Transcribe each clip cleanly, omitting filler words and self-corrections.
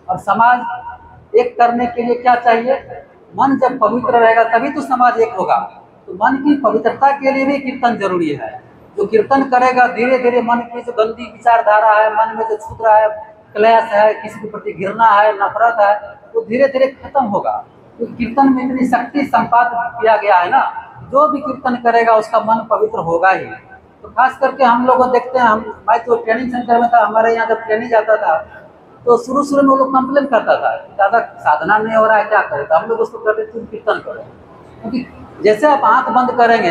और समाज एक करने के लिए क्या चाहिए? मन जब पवित्र रहेगा तभी तो समाज एक होगा। तो मन की पवित्रता के लिए भी कीर्तन जरूरी है। जो कीर्तन करेगा धीरे धीरे मन की जो गंदी विचारधारा है, मन में जो क्षुद्र है, क्लेश है, किसी के प्रति घृणा है, नफरत है, वो धीरे धीरे खत्म होगा। तो कीर्तन में इतनी शक्ति संपादित किया गया है ना, जो भी कीर्तन करेगा उसका मन पवित्र होगा ही। तो खास करके हम लोग देखते हैं, मैं तो ट्रेनिंग सेंटर में था, हमारे यहाँ जब ट्रेनिंग जाता था तो शुरू शुरू में वो लोग कंप्लेन करता था ज़्यादा साधना नहीं हो रहा है, क्या करें? तो हम लोग उसको कहते तुम कीर्तन करो। क्योंकि जैसे आप आंख बंद करेंगे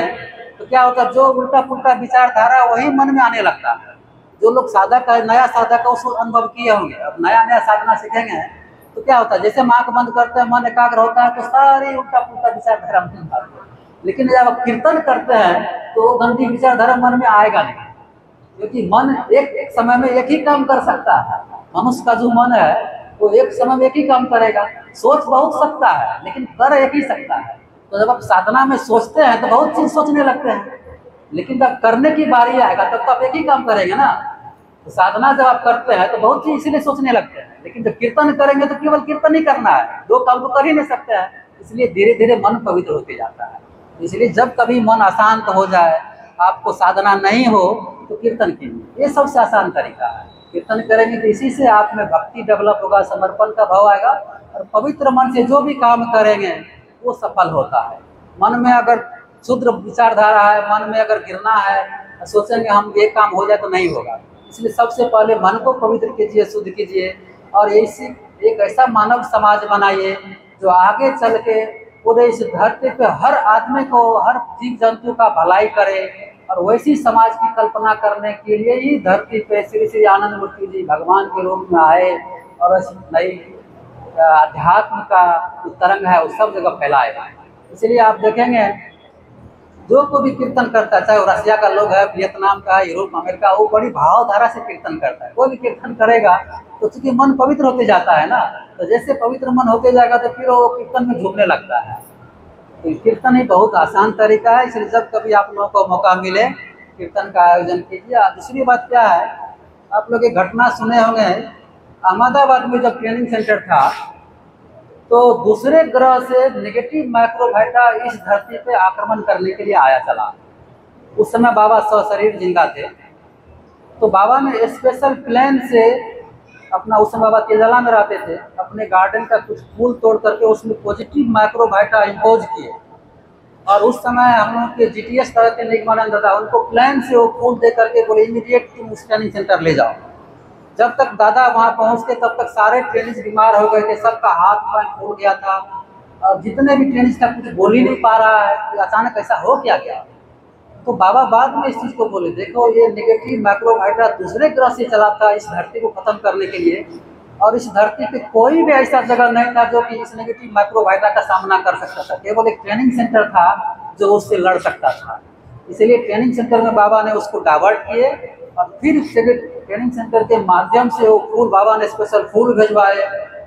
तो क्या होता है, जो उल्टा पुल्टा विचारधारा वही मन में आने लगता है। जो लोग साधक है, नया साधक है, उसको अनुभव किए होंगे, अब नया नया साधना सीखेंगे तो क्या होता है, जैसे हम आंख बंद करते हैं मन एकाग्र होता है तो सारी उल्टा पुल्टा विचारधारा मन में आती है। लेकिन जब आप कीर्तन करते हैं तो गंदी विचारधारा मन में आएगा नहीं, क्योंकि मन एक समय में एक ही काम कर सकता है। मनुष्य का जो मन है वो एक समय में एक ही काम करेगा। सोच बहुत सकता है लेकिन कर एक ही सकता है। तो जब आप साधना में सोचते हैं तो बहुत चीज सोचने लगते हैं, लेकिन जब करने की बारी आएगा तब तो आप एक ही काम करेंगे ना। तो साधना जब आप करते हैं तो बहुत चीज इसीलिए सोचने लगते हैं, लेकिन जब कीर्तन करेंगे तो केवल कीर्तन ही करना है, दो काम तो कर ही नहीं सकते हैं। इसलिए धीरे धीरे मन पवित्र होते जाता है। इसलिए जब कभी मन अशांत हो जाए, आपको साधना नहीं हो, तो कीर्तन कीजिए, ये सबसे आसान तरीका है। कीर्तन करेंगे तो इसी से आप में भक्ति डेवलप होगा, समर्पण का भाव आएगा, और पवित्र मन से जो भी काम करेंगे वो सफल होता है। मन में अगर शुद्र विचारधारा है, मन में अगर गिरना है, सोचेंगे हम ये काम हो जाए तो नहीं होगा। इसलिए सबसे पहले मन को पवित्र कीजिए, शुद्ध कीजिए, और इसी एक ऐसा मानव समाज बनाइए जो आगे चल के पूरे इस धरती पे हर आदमी को, हर जीव जंतु का भलाई करे। और वैसी समाज की कल्पना करने के लिए ही धरती पे श्री श्री आनंद मूर्ति जी भगवान के रूप में आए और इस नई अध्यात्म का जो तरंग है वो सब जगह फैलाए। इसलिए आप देखेंगे जो कोई भी कीर्तन करता है, चाहे वो रसिया का लोग है, वियतनाम का, यूरोप अमेरिका, वो बड़ी भावधारा से कीर्तन करता है। कोई भी कीर्तन करेगा तो चूंकि मन पवित्र होते जाता है ना, तो जैसे पवित्र मन होते जाएगा तो फिर वो कीर्तन में झूमने लगता है। तो कीर्तन ही बहुत आसान तरीका है, इसलिए जब कभी आप लोगों को मौका मिले कीर्तन का आयोजन कीजिए। दूसरी बात क्या है, आप लोग एक घटना सुने होंगे, अहमदाबाद में जब ट्रेनिंग सेंटर था तो दूसरे ग्रह से नेगेटिव माइक्रोवाइटा इस धरती पे आक्रमण करने के लिए आया चला। उस समय बाबा सशरीर जिंदा थे, तो बाबा ने स्पेशल प्लेन से अपना, उस समय बाबा केजला में रहते थे, अपने गार्डन का कुछ फूल तोड़ करके उसमें पॉजिटिव माइक्रोवाइटा इम्पोज किए। और उस समय हम लोग के जीटीएस तरह के निगमानंद दादा उनको प्लेन से वो फूल दे करके बोले इमीडिएट तुम स्कैनिंग सेंटर ले जाओ। जब तक दादा वहाँ पहुँचते तब तक सारे ट्रेनिज बीमार हो गए थे, सबका हाथ पैर फूल गया था, और जितने भी ट्रेनिज था कुछ बोल ही नहीं पा रहा है कि अचानक ऐसा हो क्या गया। तो बाबा बाद में इस चीज़ को बोले, देखो ये नेगेटिव माइक्रोवाइटा दूसरे ग्रह से चला था इस धरती को खत्म करने के लिए, और इस धरती पे कोई भी ऐसा जगह नहीं था जो कि इस नेगेटिव माइक्रोवाइटा का सामना कर सकता था। केवल एक ट्रेनिंग सेंटर था जो उससे लड़ सकता था। इसलिए ट्रेनिंग सेंटर में बाबा ने उसको डाइवर्ट किए, और फिर ट्रेनिंग सेंटर के माध्यम से वो फूल, बाबा ने स्पेशल फूल भिजवाए।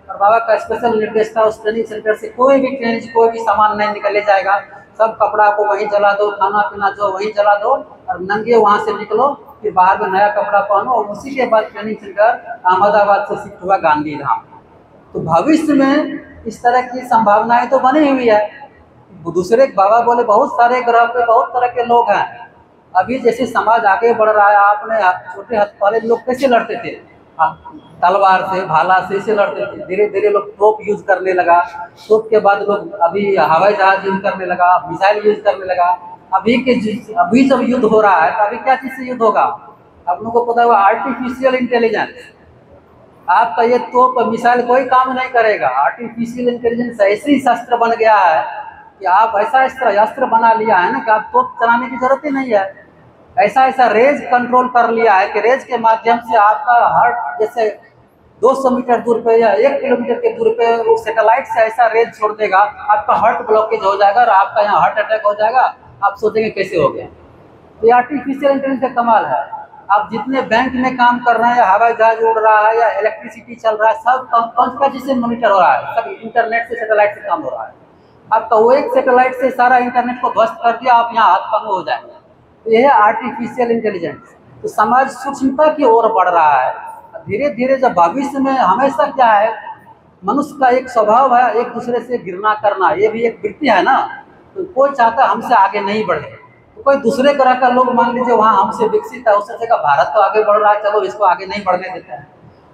और बाबा का स्पेशल निर्देश था उस ट्रेनिंग सेंटर से कोई भी ट्रेनिंग कोई भी सामान नहीं निकले जाएगा, सब कपड़ा को वहीं जला दो, खाना पीना जो वहीं जला दो, और नंगे वहाँ से निकलो, फिर बाहर में नया कपड़ा पहनो। और उसी के बाद ट्रेनिंग सेंटर अहमदाबाद से शिफ्ट हुआ गांधी धाम। तो भविष्य में इस तरह की संभावनाएं तो बनी हुई है। दूसरे बाबा बोले बहुत सारे ग्रह पे बहुत तरह के लोग हैं। अभी जैसे समाज आगे बढ़ रहा है, आपने छोटे हाथ वाले लोग कैसे लड़ते थे, तलवार से, भाला से लड़ते थे। धीरे धीरे लोग तोप यूज करने लगा, तोप के बाद लोग अभी हवाई जहाज यूज करने लगा, मिसाइल यूज करने लगा। अभी जब युद्ध हो रहा है तो अभी क्या चीज से युद्ध होगा, आप लोगों को पता है, आर्टिफिशियल इंटेलिजेंस। आपका ये तोप मिसाइल कोई काम नहीं करेगा। आर्टिफिशियल इंटेलिजेंस ऐसी शस्त्र बन गया है कि आप ऐसा अस्त्र बना लिया है ना कि आप तोप चलाने की जरूरत ही नहीं है। ऐसा ऐसा रेज कंट्रोल कर लिया है कि रेज के माध्यम से आपका हार्ट, जैसे 200 मीटर दूर पे या 1 किलोमीटर के दूर पे वो सैटेलाइट से ऐसा रेज छोड़ देगा, आपका हार्ट ब्लॉकेज हो जाएगा और आपका यहाँ हार्ट अटैक हो जाएगा। आप सोचेंगे कैसे हो गया। तो ये आर्टिफिशियल इंटेलिजेंस का कमाल है। आप जितने बैंक में काम कर रहे हैं, या हवाई जहाज उड़ रहा है, या इलेक्ट्रिसिटी चल रहा है, सब कौन का जिससे मॉनिटर हो रहा है, सब इंटरनेट से, सैटेलाइट से काम हो रहा है। आपका वो एक सैटेलाइट से सारा इंटरनेट को ध्वस्त कर दिया, आप यहाँ हाथ पंग हो जाएंगे। तो यह है आर्टिफिशियल इंटेलिजेंस। तो समाज सूक्ष्मता की ओर बढ़ रहा है धीरे धीरे। जब भविष्य में हमेशा क्या है, मनुष्य का एक स्वभाव है एक दूसरे से घृणा करना, ये भी एक वृत्ति है ना। तो कोई चाहता हमसे आगे नहीं बढ़े, तो कोई दूसरे ग्रह का लोग मान लीजिए वहाँ हमसे विकसित है, उससे जगह भारत तो आगे बढ़ रहा है, चलो इसको आगे नहीं बढ़ने देते हैं।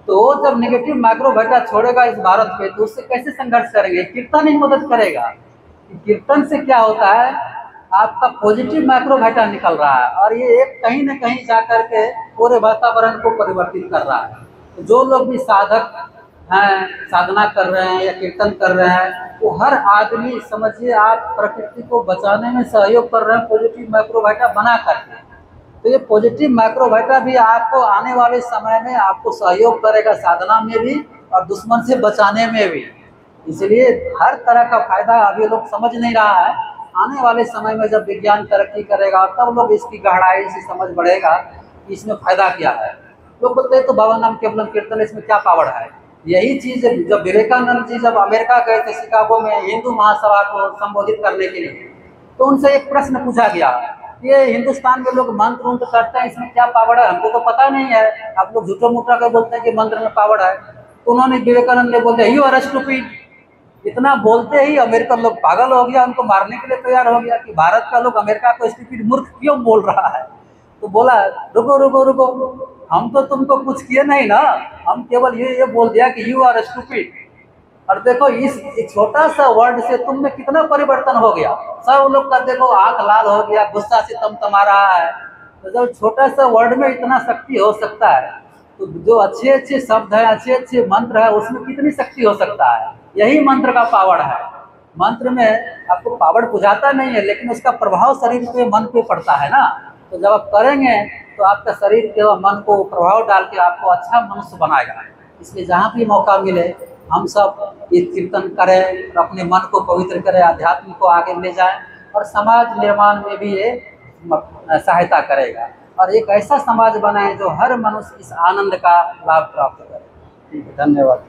तो वो जब नेगेटिव माइक्रोबायोटा छोड़ेगा इस भारत पे, तो उससे कैसे संघर्ष करेंगे? कीर्तन ही मदद करेगा। कीर्तन से क्या होता है, आपका पॉजिटिव माइक्रोबायोटा निकल रहा है और ये एक कहीं न कहीं जा करके पूरे वातावरण को परिवर्तित कर रहा है। तो जो लोग भी साधक हैं, साधना कर रहे हैं या कीर्तन कर रहे हैं, वो हर आदमी समझिए आप प्रकृति को बचाने में सहयोग कर रहे हैं पॉजिटिव माइक्रोबायोटा बना करके। तो ये पॉजिटिव माइक्रोबायोटा भी आपको आने वाले समय में आपको सहयोग करेगा साधना में भी और दुश्मन से बचाने में भी। इसलिए हर तरह का फायदा अभी लोग समझ नहीं रहा है। आने वाले समय में जब विज्ञान तरक्की करेगा तब लोग इसकी गहराई से समझ बढ़ेगा कि इसमें फायदा क्या है। लोग बोलते हैं तो बाबा नाम केवलम कीर्तन, इसमें क्या पावर है? यही चीज़ जब विवेकानंद जी जब अमेरिका गए थे शिकागो में हिंदू महासभा को संबोधित करने के लिए, तो उनसे एक प्रश्न पूछा गया, ये हिंदुस्तान में लोग मंत्र उंत्र करते हैं, इसमें क्या पावर है? हमको तो पता नहीं है, आप लोग झूठो मूठा कर बोलते हैं कि मंत्र में पावर है। तो उन्होंने विवेकानंद ने बोलते यू आर स्टूपिड। इतना बोलते ही अमेरिकन लोग पागल हो गया, उनको मारने के लिए तैयार हो गया कि भारत का लोग अमेरिका को स्टूपिड मूर्ख क्यों बोल रहा है। तो बोला रुको रुको रुको, हम तो तुमको कुछ किए नहीं ना, हम केवल ये बोल दिया कि यू आर स्टूपिड। और देखो इस छोटा सा वर्ड से तुम में कितना परिवर्तन हो गया। सब लोग का देखो आंख लाल हो गया, गुस्सा से तमतमा रहा है। तो जब छोटा सा वर्ड में इतना शक्ति हो सकता है, तो जो अच्छे अच्छे शब्द है, अच्छे अच्छे मंत्र है, उसमें कितनी शक्ति हो सकता है। यही मंत्र का पावर है। मंत्र में आपको पावर बुझाता नहीं है, लेकिन उसका प्रभाव शरीर पे मन पे पड़ता है ना। तो जब आप करेंगे तो आपका शरीर के मन को प्रभाव डाल के आपको अच्छा मनुष्य बनाएगा। इसलिए जहाँ भी मौका मिले हम सब ये कीर्तन करें, अपने मन को पवित्र करें, आध्यात्म को आगे ले जाएं और समाज निर्माण में भी ये सहायता करेगा और एक ऐसा समाज बनाए जो हर मनुष्य इस आनंद का लाभ प्राप्त करे। ठीक है, धन्यवाद।